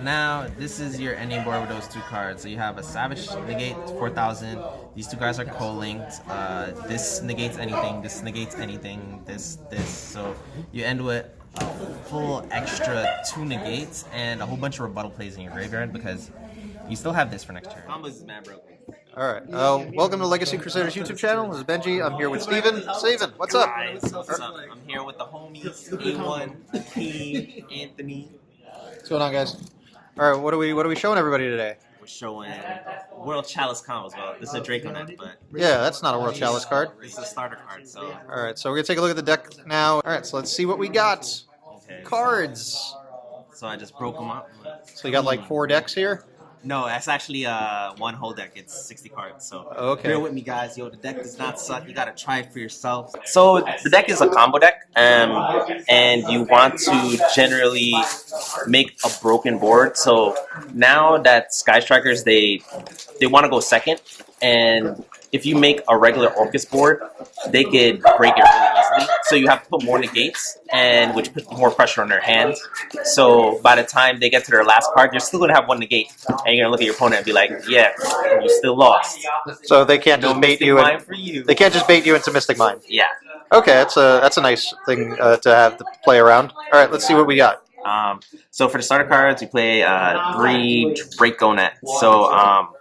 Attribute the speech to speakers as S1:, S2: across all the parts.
S1: now this is your ending board with those two cards. So you have a Savage negate 4,000. These two guys are co-linked. This negates anything. This negates anything. This. So you end with a full extra 2 negates and a whole bunch of rebuttal plays in your graveyard because you still have this for next turn. Combos is mad broken.
S2: Alright, welcome to Legacy Crusaders YouTube channel. This is Benji. I'm here with Steven. Steven, what's up?
S1: Guys, what's up? I'm here with the homies, A1, King, Anthony.
S2: What's going on, guys? Alright, what are we showing everybody today?
S1: We're showing World Chalice combos. Well, this is a Draconet, but
S2: yeah, that's not a World Chalice card.
S1: This is a starter card, so.
S2: Alright, so we're gonna take a look at the deck now. Alright, so let's see what we got.
S1: Okay.
S2: Cards.
S1: So I just broke them up.
S2: So you got like 4 decks here?
S1: No, that's actually one whole deck. It's 60 cards. So
S2: okay.
S1: Bear with me, guys. Yo, the deck does not suck. You gotta try it for yourself.
S3: So the deck is a combo deck, and you want to generally make a broken board. So now that Sky Strikers they want to go second, and if you make a regular Orcust board, they could break it really easily. So you have to put more negates, and which puts more pressure on their hand. So by the time they get to their last card, you're still gonna have 1 negate, and you're gonna look at your opponent and be like, "Yeah, you still lost."
S2: So they can't just bait you. They can't just bait you into Mystic Mind.
S3: Yeah.
S2: Okay, that's a nice thing to have to play around. All right, let's see what we got.
S3: So for the starter cards, we play 3 Draconet. So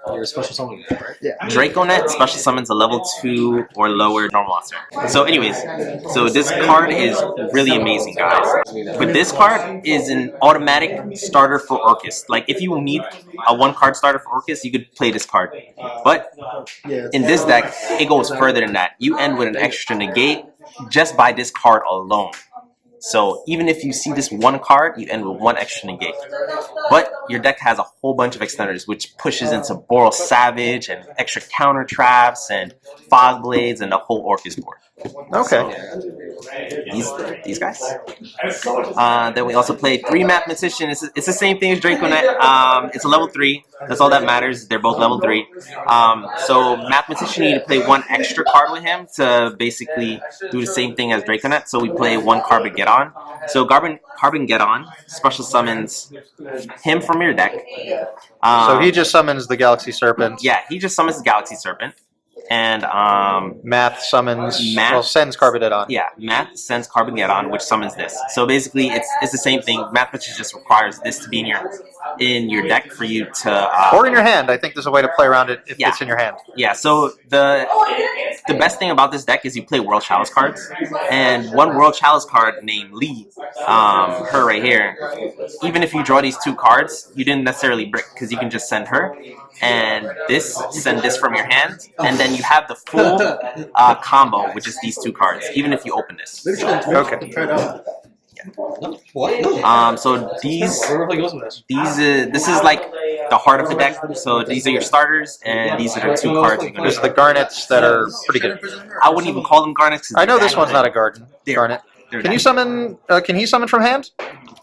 S4: You're a special summon, right? Yeah.
S3: Draconet special summons a level 2 or lower normal monster. So anyways, so this card is really amazing, guys. But this card is an automatic starter for Orcust. Like if you need a 1-card starter for Orcust, you could play this card. But in this deck, it goes further than that. You end with an extra negate just by this card alone. So even if you see this 1 card, you end with 1 extra negate. But your deck has a whole bunch of extenders, which pushes into Borreload Savage and extra counter traps and fog blades and the whole Orcust board.
S2: Okay.
S3: So, these guys. Then we also play 3 Mathematician. It's the same thing as Draconet. It's a level 3. That's all that matters. They're both level 3. So Mathematician, you need to play 1 extra card with him to basically do the same thing as Draconet. So we play 1 Carboneddon. So Carboneddon special summons him from your deck.
S2: So he just summons the Galaxy Serpent.
S3: Yeah, he just summons the Galaxy Serpent. And
S2: Math sends Carboneddon.
S3: Yeah, Math sends Carboneddon, which summons this. So basically, it's the same thing. Mathematician just requires this to be in your deck for you to
S2: or in your hand. I think there's a way to play around it if it's in your hand.
S3: Yeah. So the best thing about this deck is you play World Chalice cards, and 1 World Chalice card named Lee, her right here. Even if you draw these 2 cards, you didn't necessarily brick because you can just send her. And send this from your hand, and then you have the full combo, which is these 2 cards, even if you open this.
S2: Okay.
S3: So this is like the heart of the deck. So these are your starters, and these are the 2 cards.
S2: There's the Garnets that are pretty good.
S3: I wouldn't even call them Garnets.
S2: I know this one's not a Garnet. Can you summon? Can he summon from hand?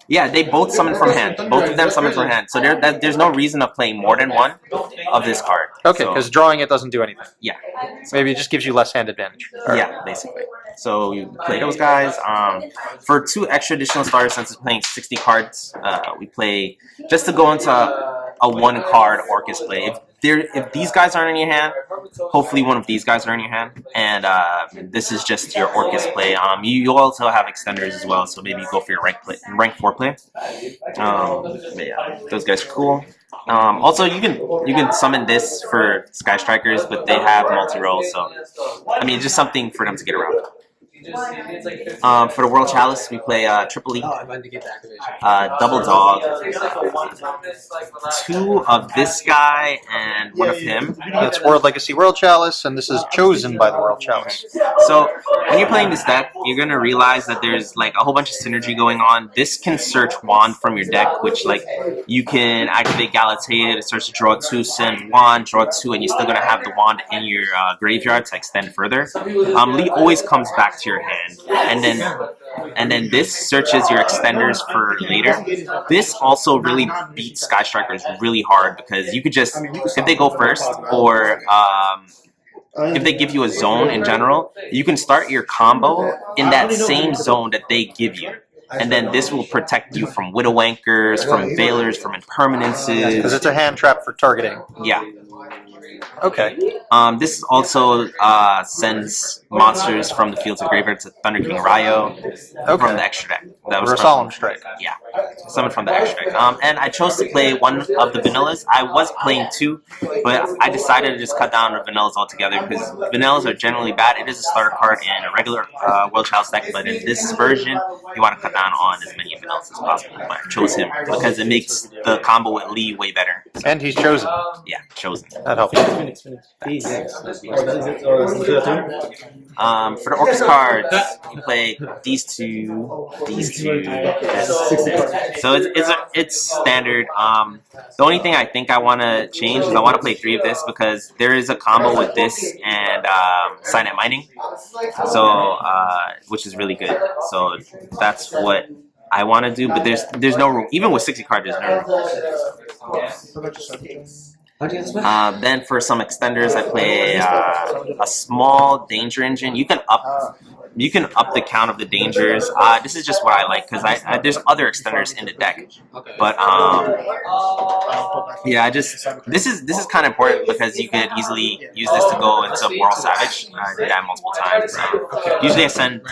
S3: Yeah, they both summon from hand. Both of them summon from hand. So there's no reason of playing more than 1 of this card.
S2: Okay, because drawing it doesn't do anything.
S3: Yeah.
S2: Maybe it just gives you less hand advantage.
S3: Yeah, basically. So you play those guys. For 2 extra additional starters, since it's playing 60 cards, we play just to go into a 1-card Orcust play. If these guys aren't in your hand, hopefully one of these guys are in your hand, and this is just your Orcust play. You also have extenders as well, so maybe you go for your rank 4 play. But yeah, those guys are cool. Also, you can summon this for Sky Strikers, but they have multi-roll, so I mean, it's just something for them to get around. For the World Chalice, we play Triple E, Double Dog, 2 of this guy and 1 of him.
S2: That's World Legacy World Chalice, and this is chosen by the World Chalice.
S3: So when you're playing this deck, you're gonna realize that there's like a whole bunch of synergy going on. This can search Wand from your deck, which like you can activate Galatea to search to draw 2, send Wand, draw 2, and you're still gonna have the Wand in your graveyard to extend further. Lee always comes back to your hand, and then this searches your extenders for later. This also really beats Sky Strikers really hard because you could just, if they go first, or if they give you a zone in general, you can start your combo in that same zone that they give you. and then this will protect you from Widow Anchors, from Veilers, from impermanences.
S2: Because it's a hand trap for targeting.
S3: Yeah.
S2: Okay.
S3: This also sends monsters from the field to graveyard to Thunder King Ryo from the extra deck. That was
S2: Or a Solemn Strike.
S3: Yeah, summon from the extra deck. And I chose to play one of the vanillas. I was playing two, but I decided to just cut down on vanillas altogether because vanillas are generally bad. It is a starter card in a regular World Chalice deck, but in this version, you want to cut down on as many vanillas as possible. But I chose him because it makes the combo with Lee way better.
S2: And he's chosen.
S3: Yeah, chosen.
S2: That helps.
S3: For the Orcust cards, you play these two, this. So it's standard. The only thing I think I want to change is I want to play 3 of this because there is a combo with this and Cynet mining, so which is really good. So that's what I want to do, but there's no room. Even with 60 cards, there's no room. Then for some extenders, I play a small danger engine. You can up the count of the dangers. This is just what I like because there's other extenders in the deck. But yeah, this is kind of important because you could easily use this to go into World Savage. I did that multiple times. Usually I send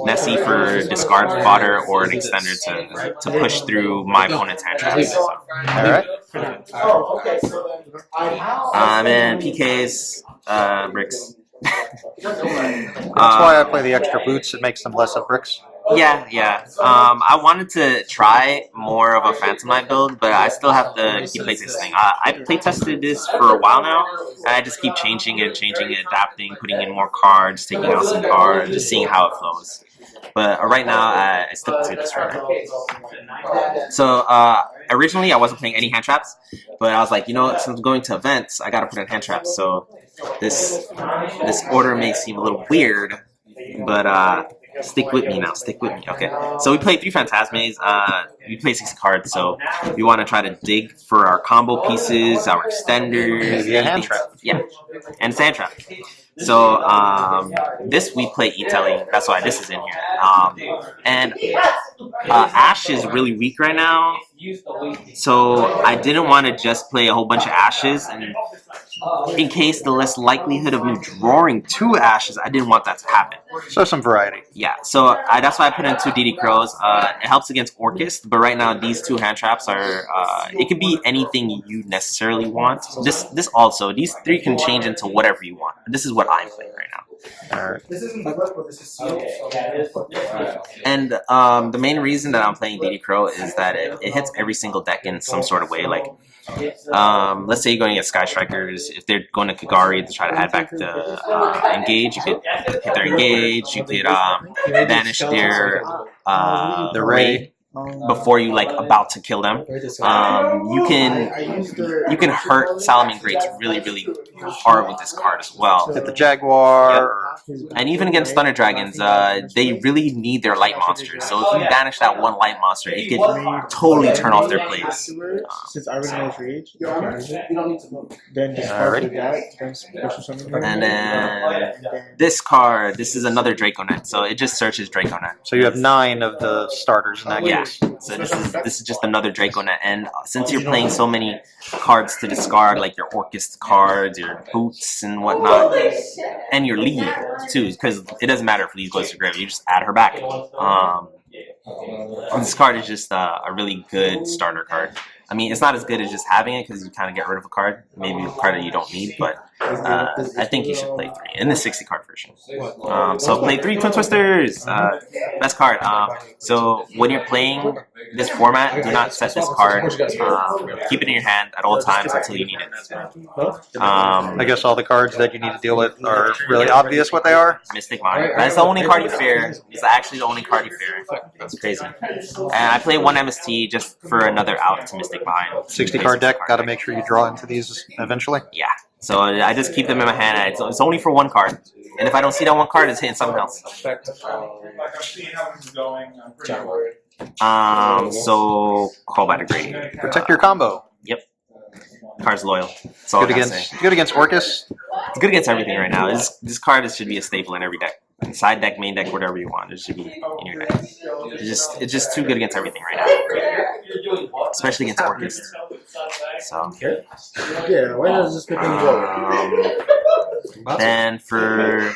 S3: Nessie for discard fodder or an extender to push through my opponent's hand traps. So.
S2: Alright.
S3: And PKs, bricks.
S2: That's why I play the extra boots. It makes them less of bricks.
S3: Yeah. I wanted to try more of a Phantsmay build, but I still have to keep playtesting. I playtested this for a while now, and I just keep changing it, adapting, putting in more cards, taking out some cards, just seeing how it flows. But right now, I stick to this right now. So originally, I wasn't playing any hand traps, but I was like, since I'm going to events, I gotta put in hand traps. So this order may seem a little weird, but stick with me now. Stick with me. Okay. So we play 3 Phantsmays. We play 60 cards, so we want to try to dig for our combo pieces, our extenders.
S2: Yeah, hand trap.
S3: Yeah, and sand trap. So this we play E-Telly. That's why this is in here. And Ash is really weak right now, so I didn't want to just play a whole bunch of Ashes, and in case the less likelihood of me drawing 2 Ashes, I didn't want that to happen.
S2: So some variety.
S3: Yeah, so that's why I put in 2 DD Crows. It helps against Orcust, but right now these 2 hand traps are, it could be anything you necessarily want. This also, these 3 can change into whatever you want. This is what I'm playing right now.
S2: Alright.
S3: And the main reason that I'm playing DD Crow is that it hits every single deck in some sort of way. Like, let's say you're going to get Sky Strikers. If they're going to Kagari to try to add back the engage, you could hit their engage. You could banish their
S2: The Ray.
S3: Before you about to kill them. You can hurt Salamine Greats really hard with this card as well.
S2: Hit the Jaguar.
S3: Yep. And even against Thunder Dragons, they really need their light monsters. So if you banish that one light monster, it could totally turn off their plays.
S5: Since I was in rage, then
S3: and then this card, this is another Draconet, so it just searches Draconet.
S2: So you have 9 of the starters in that game.
S3: Yeah. So this is just another Draconet, and since you're playing so many cards to discard, like your Orcust cards, your boots and whatnot, and your lead too, because it doesn't matter if lead goes to grave, you just add her back. This card is just a really good starter card. I mean, it's not as good as just having it because you kind of get rid of a card, maybe a card that you don't need, but I think you should play 3 in the 60 card version. So play 3 Twin Twisters! Best card. So when you're playing this format, do not set this card. Keep it in your hand at all times until you need it.
S2: I guess all the cards that you need to deal with are really obvious what they are.
S3: Mystic Mine. That's the only card you fear. It's actually the only card you fear. That's crazy. And I play 1 MST just for another out to Mystic Mine.
S2: 60 card deck, gotta make sure you draw into these eventually.
S3: Yeah. So I just keep them in my hand. It's only for 1 card. And if I don't see that 1 card, it's hitting something else. So call by the grade.
S2: Protect your combo.
S3: Yep. Card's loyal. That's all
S2: Good against Orcust.
S3: It's good against everything right now. This card should be a staple in every deck. side deck, main deck, whatever you want. It should be in your deck. It's just too good against everything right now, especially against Orcust. So
S5: Yeah, why does this pick
S3: then for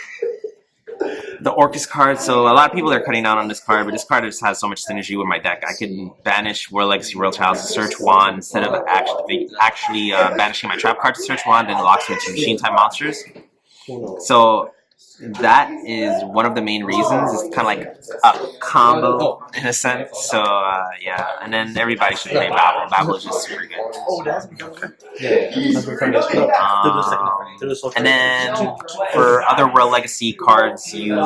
S3: the Orcust card, so a lot of people are cutting down on this card, but this card just has so much synergy with my deck. I can banish World Legacy World Chalice to search one instead of actually banishing my trap card to search one, then it locks me into machine type monsters. So that is one of the main reasons. It's kind of like a combo in a sense. So yeah, and then everybody should play Babel. Babel is just super good. And then for other World Legacy cards, you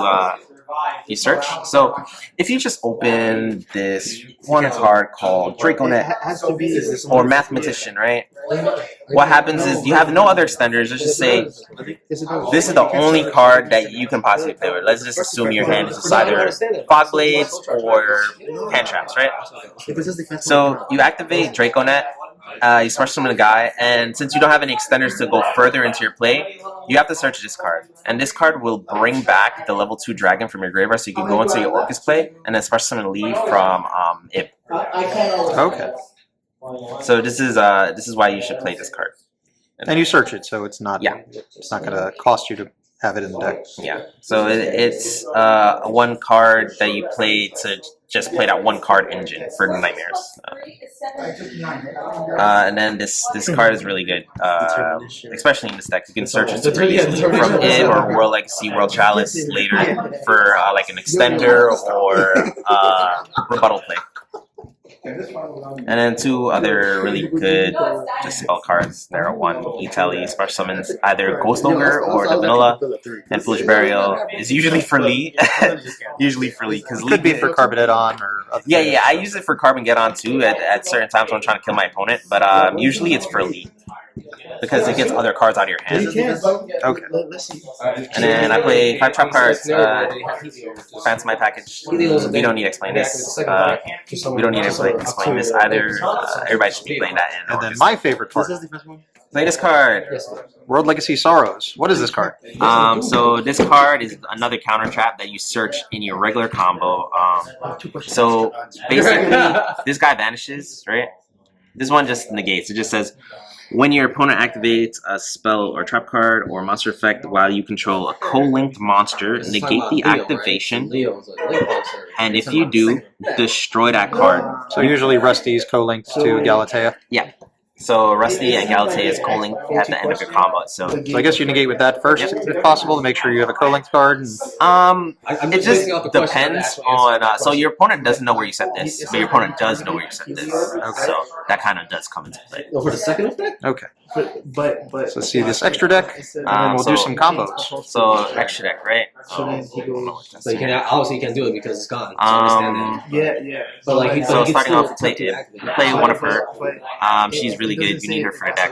S3: search. So if you just open this one card called Draconet or Mathematician, right? What happens is you have no other extenders. Let's just say this is the only card that you can possibly play with. Let's just assume your hand is just either Fog Blades or Hand Traps, right? So you activate Draconet. You special summon a guy, and since you don't have any extenders to go further into your play, you have to search this card. And this card will bring back the level 2 dragon from your graveyard, so you can go into your Orcust play, and then special summon Lee from Iblee.
S2: Okay.
S3: So this is why you should play this card.
S2: And you search it, so it's not it's not going to cost you to have it in the deck.
S3: Yeah. So it's one card that you play to just play that one card engine for Knightmares. And then this card is really good, especially in this deck. You can search it super easily from it or World Legacy World Chalice later for like an extender or rebuttal play. And then two other really good just spell cards. There are one Italy special summons either Ghost Ogre or the vanilla, and Foolish Burial is usually for Lee. Usually for Lee, because
S2: Could be for Carboneddon or other
S3: yeah, yeah. I use it for Carboneddon too at certain times when I'm trying to kill my opponent, but usually it's for Lee because it gets other cards out of your hand.
S2: Okay.
S3: And then I play 5 trap cards. Phantsmay package. We don't need to explain this. We don't need to explain this either. Everybody should be playing that in.
S2: And then my favorite part.
S3: Play this card.
S2: World Legacy Sorrows. What is this card?
S3: So this card is another counter trap that you search in your regular combo. So basically, this guy vanishes, right? This one just negates. It just says, when your opponent activates a spell or trap card or monster effect while you control a co-linked monster, negate the activation, and if you do, destroy that card.
S2: So usually Rusty's co-linked to Galatea.
S3: Yeah. So Rusty and Galatea is co-linked at the end of your combo. So
S2: I guess you negate with that first, if possible, to make sure you have a co-linked card. And
S3: it just depends on. So your opponent doesn't know where you set this, but your opponent does know where you set this. Okay. So that kind of does come into play.
S5: For the second effect?
S2: Okay.
S5: But
S2: So let's see this extra deck, and then we'll do some combos.
S3: So extra deck, right?
S5: So then he goes.
S4: So you can obviously you can't do it because it's gone.
S5: Yeah.
S4: But like,
S3: so starting off, play one of her. She's really good. You need her for the deck.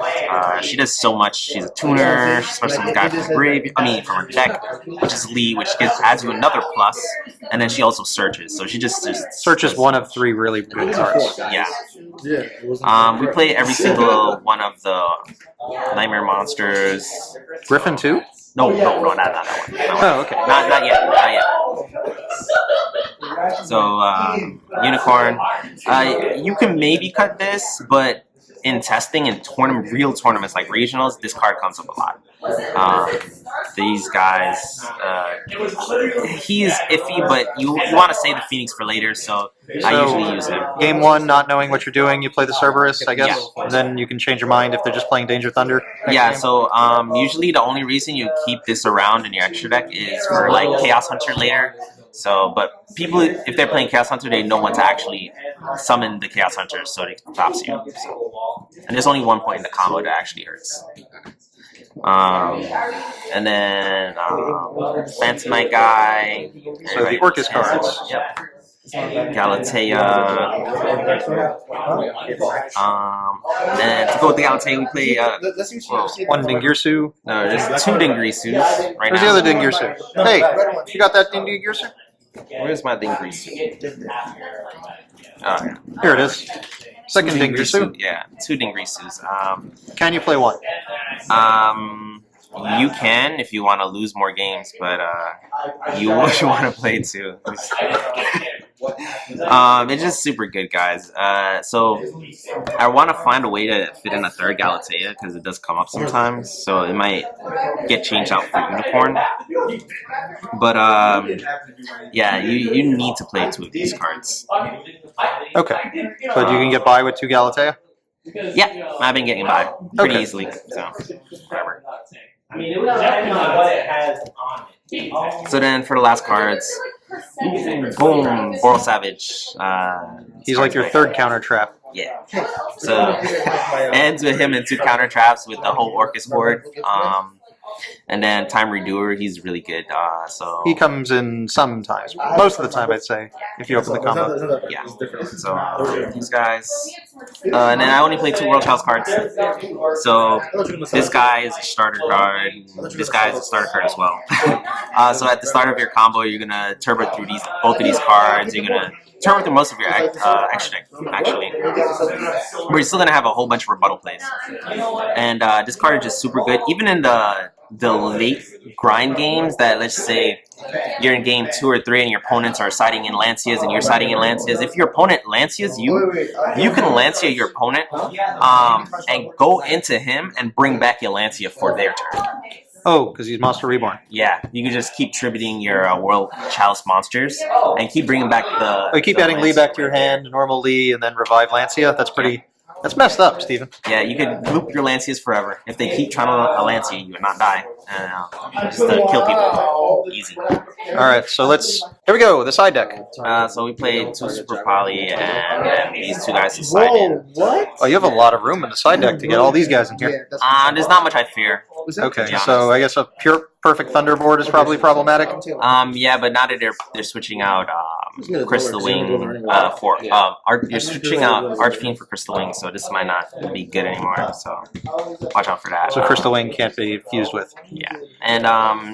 S3: She does so much. She's a tuner. She special summons guy from her grave. I mean, from her deck, which is Lee, which adds you another plus. And then she also searches. So she just
S2: Searches one of 3 really good cards.
S3: Yeah. We play every single one of the Knightmare monsters.
S2: Griffin too?
S3: No, not that one.
S2: Oh, okay.
S3: Not yet. So Unicorn. You can maybe cut this, but in testing and real tournaments like regionals, this card comes up a lot. These guys, he's iffy, but you want to save the Phoenix for later, so I usually use him.
S2: Game 1, not knowing what you're doing, you play the Cerberus, I guess. Yeah. And then you can change your mind if they're just playing Danger Thunder.
S3: Yeah, so usually the only reason you keep this around in your extra deck is for like Chaos Hunter later. So, but people, if they're playing Chaos Hunter, they know when to actually summon the Chaos Hunter so they stops you. So, and there's only one point in the combo that actually hurts. And then Phantsmay guy.
S2: So the Orcust cards.
S3: Yep. Galatea. And to go with the Galatea, we play
S2: one Dingirsu.
S3: No, there's 2 Dingirsus right now.
S2: Where's the other Dingirsu? Hey, you got that Dingirsu?
S3: Where's my Dingirsu?
S2: Here it is. Second Dingirsu.
S3: Yeah, 2 Dingirsus.
S2: Can you play one?
S3: You can if you want to lose more games, but you want to play too. It's just super good, guys. So I want to find a way to fit in a third Galatea because it does come up sometimes. So it might get changed out for Unicorn. But yeah, you need to play 2 of these cards.
S2: Okay. But you can get by with 2 Galatea?
S3: Yeah, I've been getting by pretty
S2: Okay.
S3: easily. So whatever.
S5: I mean, it was depending on what it has on it.
S3: So then for the last cards, boom, Borreload Savage.
S2: He's like your third counter trap.
S3: Yeah. So ends with him and 2 counter traps with the whole Orcust board. And then Time Redoer, he's really good. So
S2: He comes in sometimes. Most of the time, I'd say, if you open the combo.
S3: yeah. So these guys. And then I only play 2 World Chalice cards. So this guy is a starter card. This guy is a starter card as well. So at the start of your combo, you're gonna turbo through both of these cards. You're gonna turbo through most of your extra deck, actually. But you're still gonna have a whole bunch of rebuttal plays. And this card is just super good, even in the late grind games that, let's say, you're in game 2 or 3 and your opponents are siding in Lancias and you're siding in Lancias. If your opponent Lancias you can Lancia your opponent and go into him and bring back your Lancia for their turn.
S2: Oh, because he's Monster Reborn.
S3: Yeah, you can just keep tributing your World Chalice monsters and keep bringing back the...
S2: Oh, you keep adding Lee back to your hand, normal Lee, and then revive Lancia? That's pretty... That's messed up, Steven.
S3: Yeah, you could loop your Lancias forever. If they keep trying to Lancia, you would not die. Just to kill people. Easy.
S2: Alright, so let's... Here we go, the side deck.
S3: So we played 2 Super Poly and then these 2 guys to side in.
S5: What?
S2: Oh, you have a lot of room in the side deck to get all these guys in here.
S3: There's not much I fear.
S2: Okay, so I guess a pure perfect Thunderboard is probably problematic.
S3: Yeah, but now that they're switching out Crystal Wing you're switching out Archfiend for Crystal Wing, so this might not be good anymore. So watch out for that.
S2: So Crystal Wing can't be fused with.
S3: Yeah, and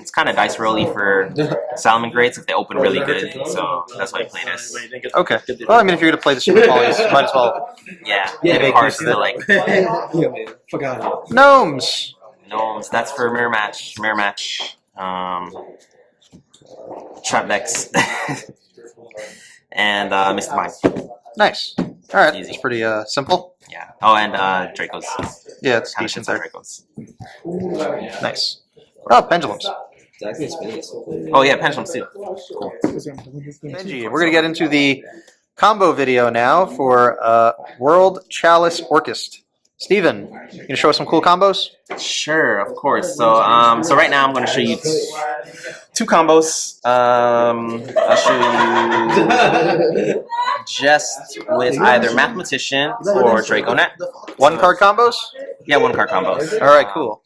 S3: it's kind of dice rolly for Salamangreats if they open really good. So that's why I play this.
S2: Okay. Well, I mean, if you're going to play the Super Polys, you might as well.
S3: Yeah,
S2: make
S3: get cards
S2: use of
S3: to
S2: it.
S3: like
S4: Forgot.
S2: Gnomes!
S3: Gnomes. That's for mirror match. Mirror match. Trap decks. And Mr. Mind.
S2: Nice. Alright,
S3: Easy.
S2: it's pretty simple.
S3: Yeah. Oh, and Dracos.
S2: Yeah, it's
S3: Kinda
S2: decent
S3: shits on
S2: there.
S3: Dracos.
S2: Nice. Oh, pendulums.
S3: Oh yeah, pendulums too. Cool.
S2: Benji, we're going to get into the combo video now for World Chalice Orcust. Steven, you going to show us some cool combos?
S3: Sure, of course. So right now I'm going to show you 2 combos. I'll show you just with either Mathematician or Draconet.
S2: 1-card combos?
S3: Yeah, 1-card combos.
S2: Alright, cool.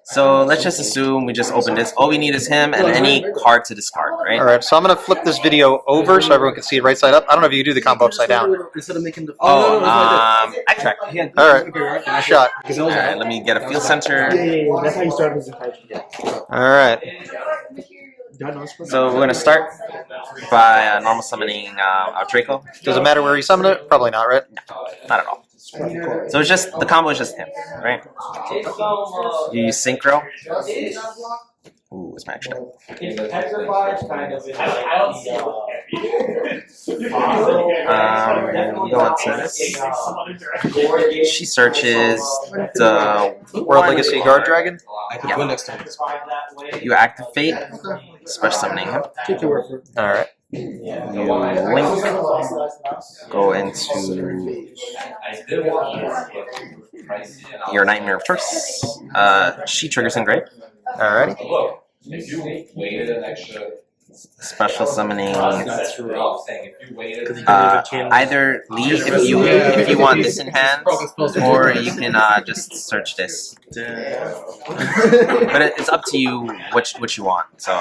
S3: So let's just assume we just open this. All we need is him and any card to discard, right?
S2: Alright, so I'm going to flip this video over so everyone can see it right side up. I don't know if you can do the combo upside down.
S4: Instead of making the
S3: I track.
S2: Alright, give it a shot.
S3: Alright, let me get a field center.
S5: Yeah, that's how you start with the
S2: Alright.
S3: So we're going to start by normal summoning our Draco.
S2: Does it matter where you summon it? Probably not, right?
S3: Not at all. So it's just, the combo is just him, right? You use Synchro. Ooh, it's my extra. Go on to this. She searches the
S2: World Legacy Guardragon?
S3: Yeah. You activate, special summoning him.
S2: Alright.
S3: You link, go into your Knightmare of Choice. She triggers Engrave.
S2: Alrighty.
S3: Special summoning either leave if you want this in hand, or you can just search this. But it's up to you which you want. So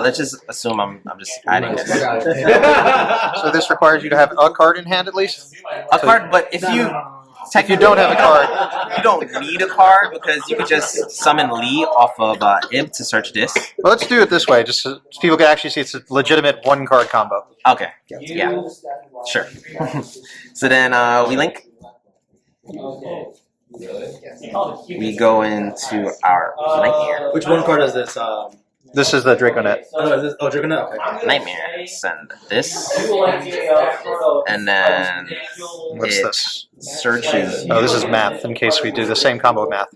S3: let's just assume I'm just adding this.
S2: So this requires you to have a card in hand at least?
S3: A card, but if you don't have a card, you don't need a card because you could just summon Lee off of Ib to search this.
S2: Well, let's do it this way, just so people can actually see it's a legitimate 1-card combo.
S3: Okay. Yeah. Sure. So then we link. we go into our Knightmare.
S4: Which one card is this?
S2: This is the Draconet.
S4: Draconet. Okay.
S3: Knightmare. Send this, and then
S2: What's
S3: it
S2: this?
S3: searches.
S2: Oh, this is math, in case we do the same combo of math.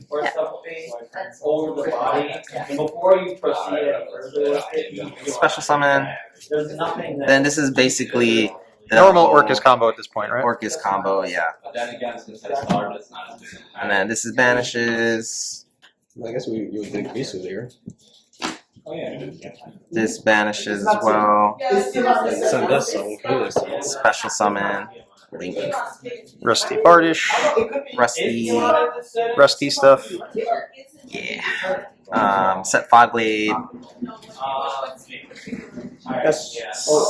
S3: Special summon. Then this is basically the
S2: Normal
S3: whole
S2: Orcust combo at this point, right?
S3: Orcust combo, yeah. And then this is banishes.
S4: I guess you would think Risu here.
S3: This banishes as well.
S4: Send this, so we'll kill this.
S3: Special summon.
S2: Rusty Bardish,
S3: Rusty
S2: stuff.
S3: Yeah. Set Fogblade.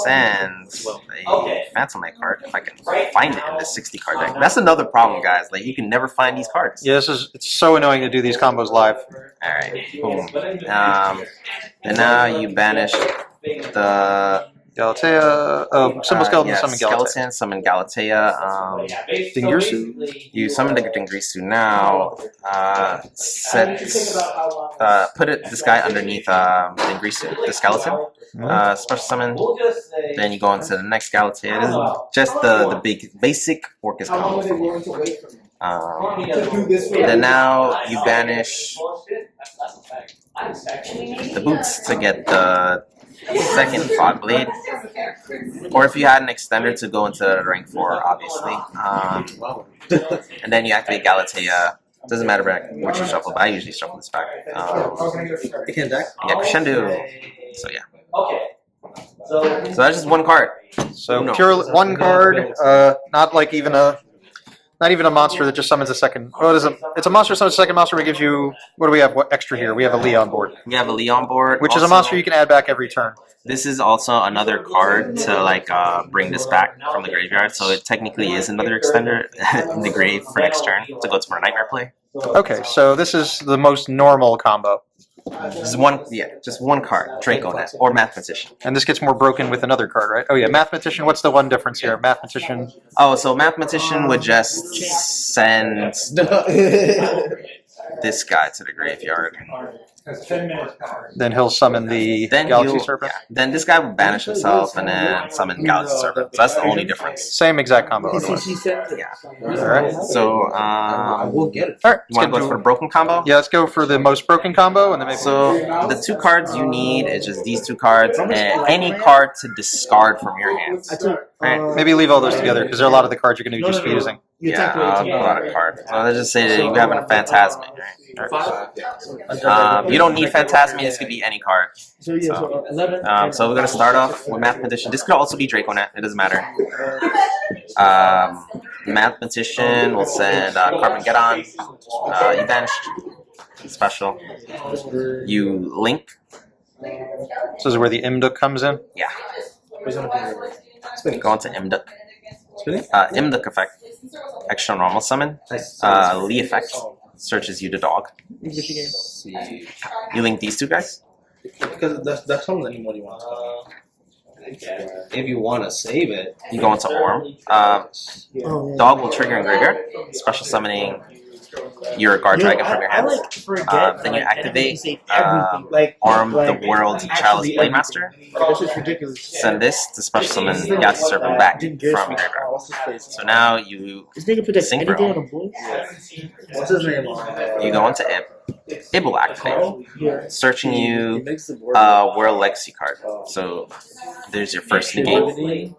S3: Sends a Phantsmay card if I can find it in this 60 card deck. That's another problem, guys. Like you can never find these cards.
S2: Yeah, it's so annoying to do these combos live.
S3: Alright, boom. And now you banish the
S2: Galatea, Cymbal Skeleton,
S3: yeah,
S2: summon Galatea.
S3: Skeleton, summon Galatea.
S2: Dingirsu.
S3: You summon the Dingirsu now. Put this guy underneath Dingirsu, the skeleton. Special summon. Then you go into the next Galatea. This is just the basic Orcust combo. Then now you banish the boots to get the second Fogblade, or if you had an extender to go into rank 4, obviously. And then you activate Galatea. Doesn't matter which you shuffle, but I usually shuffle this back. Yeah, Crescendo. So yeah. So that's just one card.
S2: So pure one card, not like even a. Not even a monster that just summons a second. Well, it's a monster that summons a second monster, but gives you. What do we have extra here? We have a Lee on board.
S3: We have a Lee on board.
S2: Which is a monster you can add back every turn.
S3: This is also another card to bring this back from the graveyard, so it technically is another extender in the grave for next turn to go for a Knightmare play.
S2: Okay, so this is the most normal combo.
S3: This is just one card, Draconet or Mathematician.
S2: And this gets more broken with another card, right? Oh yeah, Mathematician. What's the one difference here? Mathematician.
S3: Oh, so Mathematician would just send this guy to the graveyard.
S2: Then he'll summon the Galaxy Serpent.
S3: Yeah. Then this guy will banish himself and then summon Galaxy Serpent. So that's the only difference.
S2: Same exact combo.
S3: Yeah.
S2: Alright.
S3: So,
S4: we'll get it.
S2: Alright.
S3: You want to go for the broken combo?
S2: Yeah, let's go for the most broken combo, and then maybe.
S3: So the two cards you need is just these two cards and any card to discard from your hands. Right.
S2: Maybe leave all those together because there are a lot of the cards you're going to be just fusing.
S3: Yeah, I'll pull out a card. So let's just say that you have a Phantasmay, right? You don't need Phantasmay, this could be any card. So we're going to start off with Mathematician. This could also be Draconet, it doesn't matter. Mathematician will send Carboneddon. You banished. Special. You link.
S2: So this is where the Imduk comes in?
S3: Yeah. Go on to Imduk. Imduk effect. Extra normal summon. Lee effect. Searches you to dog. You link these two guys?
S4: Because that's something anybody wants. If you want to save it,
S3: you go into Aurum. Dog will trigger in graveyard. Special summoning your Guardragon from your hands. Then you activate Aurum the World Chalice Playmaster.
S5: This is ridiculous.
S3: Send this to special summon Galaxy Serpent back from your graveyard. So now you synchro.
S4: what's his name?
S3: You go into Ib. Ib will activate. Searching you World Legacy card. So there's your first negate.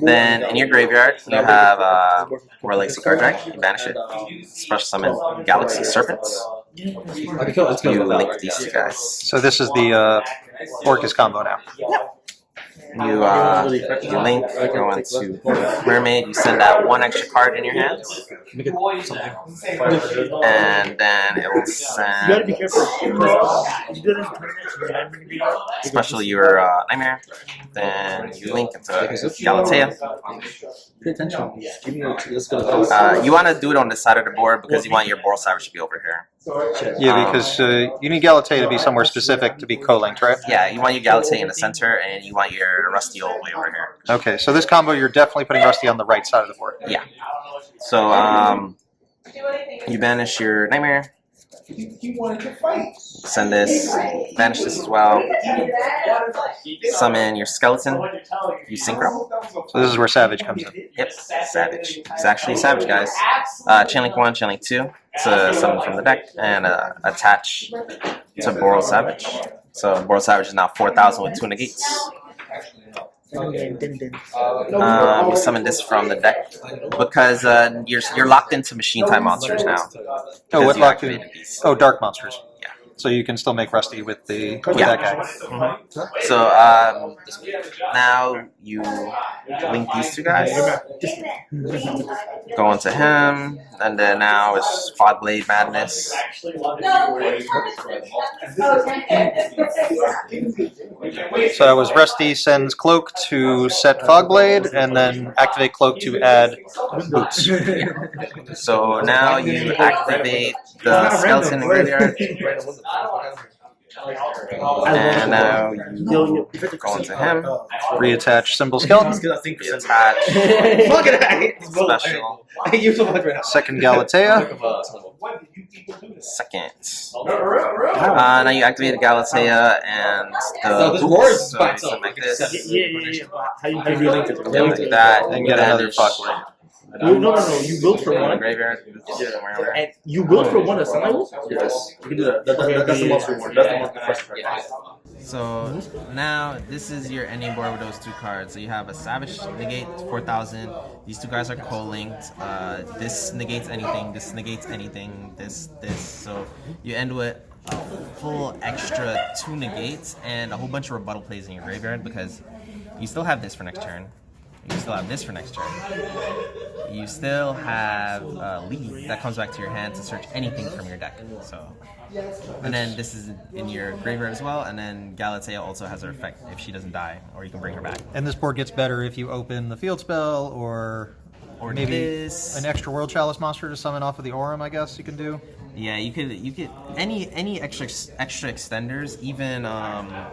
S3: Then in your graveyard you have World Legacy Guardragon. You banish it. Special summon Galaxy Serpents. You link these two guys.
S2: So this is the Orcust combo now.
S3: You link, go into Mermaid, you send that one extra card in your hands. And then it will send.
S5: You gotta be careful.
S3: Special your Knightmare. Then you link into Galatea.
S4: Pay attention.
S3: You want to do it on this side of the board because you want your Borreload Savage to be over here.
S2: Yeah, because you need Galatea to be somewhere specific to be co-linked, right?
S3: Yeah, you want your Galatea in the center, and you want your Rusty all the way over here.
S2: Okay, so this combo, you're definitely putting Rusty on the right side of the board.
S3: Yeah. So,
S1: You banish your Knightmare.
S5: He wanted to fight.
S1: Send this. Banish this as well. Summon your Skeleton. You Synchro.
S2: So this is where Savage comes in.
S1: Yep, Savage. It's actually Savage, guys. Chain Link 1, Chain Link 2 to summon from the deck, and attach to Borreload Savage. So Borreload Savage is now 4,000 with 2 negates. You summon this from the deck because you're locked into machine type monsters now.
S2: Oh, what
S1: you
S2: locked in?
S1: activated these.
S2: Oh, dark monsters.
S1: Yeah.
S2: So you can still make Rusty with the
S1: Yeah.
S2: that guy.
S1: So now you link these two guys. Go into him, and then now it's Fogblade Madness.
S2: So it was Rusty sends Cloak to set Fogblade, and then activate Cloak to add Boots.
S1: So now you activate the skeleton in graveyard, and now you go into him.
S2: Reattach Cymbal Skeleton.
S1: Reattach special.
S2: Second Galatea.
S1: Second. Now you activate the Galatea and the boots. So you can make this.
S5: How you link it?
S1: Yeah, like that.
S2: And get another Fogblade.
S5: No. You build for one.
S1: Graveyard.
S5: And you build for one a semi-wolf? Yes. You can do that. That's the most reward. That's the most first reward.
S1: So now this is your ending board with those two cards. So you have a Savage negate 4,000. These two guys are co-linked. This negates anything. This negates anything. This. So you end with a full extra 2 negates and a whole bunch of rebuttal plays in your graveyard because you still have this for next turn. You still have this for next turn. You still have Lee that comes back to your hand to search anything from your deck. So, and then this is in your graveyard as well. And then Galatea also has her effect if she doesn't die, or you can bring her back.
S2: And this board gets better if you open the field spell, or maybe
S1: this.
S2: an extra World Chalice monster to summon off of the Aurum. I guess you can do.
S1: Yeah, you could any extra extenders. Even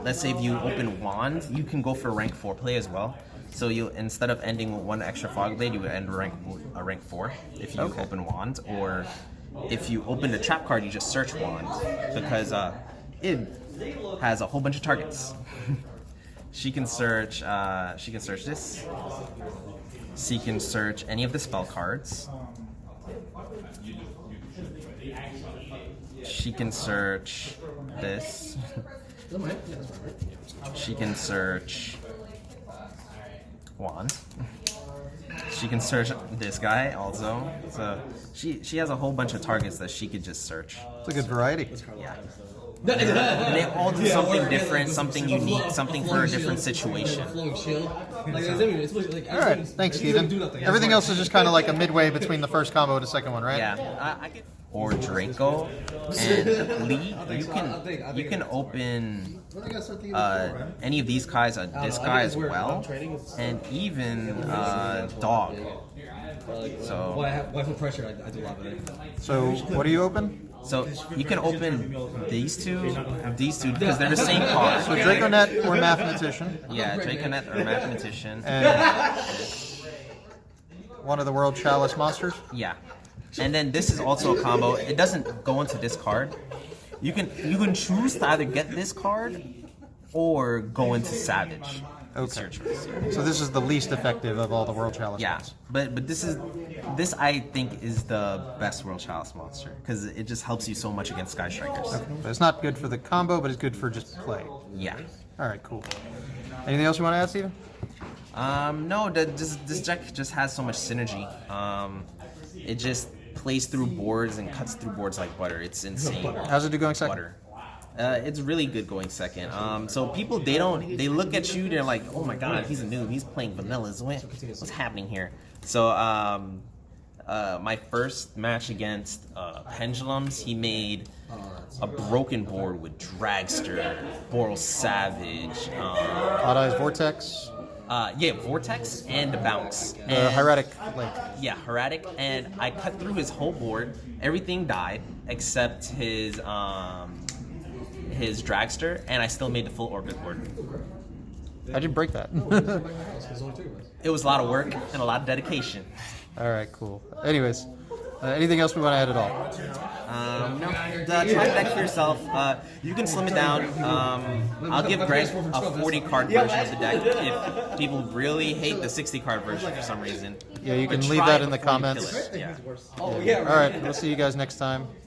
S1: let's say if you open Wand, you can go for rank 4 play as well. So you instead of ending with 1 extra Fogblade, you would end rank 4 if you open Wand, or if you open a trap card, you just search Wand because it has a whole bunch of targets. She can search this. She can search any of the spell cards. She can search this. She can search Wand. She can search this guy also. So she has a whole bunch of targets that she could just search.
S2: It's a good variety.
S1: Yeah. And they all do something different, something unique, something for a different situation.
S2: Alright, thanks, Steven. Everything else is just kind of like a midway between the first combo and the second one, right?
S1: Yeah. Or Draco and Lee, you can open any of these guys, this guy as well, and even Dog. So
S2: what do you open?
S1: So you can open these two because they're the same card.
S2: So Draconet or Mathematician.
S1: Yeah, Draconet or Mathematician.
S2: And one of the World Chalice monsters.
S1: Yeah. And then this is also a combo. It doesn't go into this card. You can choose to either get this card or go into Savage.
S2: Okay. So this is the least effective of all the World Chalice.
S1: Yeah,
S2: ones.
S1: but this I think is the best World Chalice monster because it just helps you so much against Sky Strikers.
S2: Okay. It's not good for the combo, but it's good for just play.
S1: Yeah.
S2: All right, cool. Anything else you want to add, Steven?
S1: No, this deck just has so much synergy. It just plays through boards and cuts through boards like butter. It's insane.
S2: How's it do going second?
S1: Butter. It's really good going second. So people they look at you, they're like, oh my god, he's a noob, he's playing vanillas. What's happening here? So my first match against Pendulums, he made a broken board with Dragster, Borreload Savage,
S2: Odd Eyes Vortex.
S1: Vortex and Bounce.
S2: Hieratic Link.
S1: Yeah, Hieratic, and I cut through his whole board. Everything died except his Dragster, and I still made the full Orcust board.
S2: How'd you break that?
S1: It was a lot of work and a lot of dedication.
S2: All right, cool. Anyways, Anything else we want to add at all?
S1: No, try the deck for yourself. You can slim it down. I'll give Greg a 40 card version of the deck if people really hate the 60 card version for some reason.
S2: Yeah, you can
S1: But
S2: leave
S1: try
S2: that
S1: it
S2: in the
S1: before you
S2: comments.
S1: kill it. Yeah.
S2: All right, we'll see you guys next time.